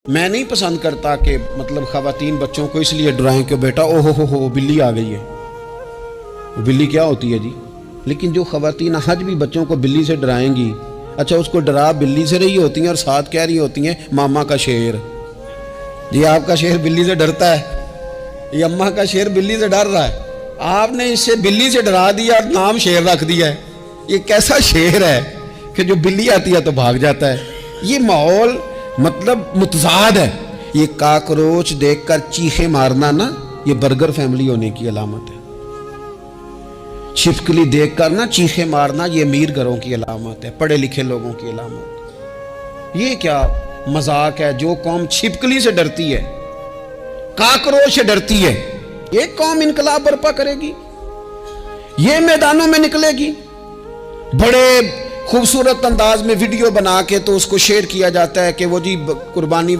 میں نہیں پسند کرتا کہ مطلب خواتین بچوں کو اس لیے ڈرائیں کہ بیٹا اوہ ہو بلی آ گئی ہے. بلی کیا ہوتی ہے جی؟ لیکن جو خواتین آج بھی بچوں کو بلی سے ڈرائیں گی، اچھا اس کو ڈرا بلی سے رہی ہوتی ہیں اور ساتھ کہہ رہی ہوتی ہیں ماما کا شیر. جی آپ کا شیر بلی سے ڈرتا ہے، یہ اماں کا شیر بلی سے ڈر رہا ہے. آپ نے اس سے بلی سے ڈرا دیا اور نام شیر رکھ دیا ہے. یہ کیسا شیر ہے کہ جو بلی آتی ہے تو بھاگ جاتا ہے؟ یہ ماحول مطلب متضاد ہے. یہ کاکروچ دیکھ کر چیخیں مارنا نا، یہ برگر فیملی ہونے کی علامت ہے. چھپکلی دیکھ کر نا چیخیں مارنا، یہ امیر گھروں کی علامت ہے، پڑھے لکھے لوگوں کی علامت. یہ کیا مذاق ہے؟ جو قوم چھپکلی سے ڈرتی ہے، کاکروچ سے ڈرتی ہے، یہ قوم انقلاب برپا کرے گی؟ یہ میدانوں میں نکلے گی؟ بڑے خوبصورت انداز میں ویڈیو بنا کے تو اس کو شیئر کیا جاتا ہے کہ وہ جی قربانی والا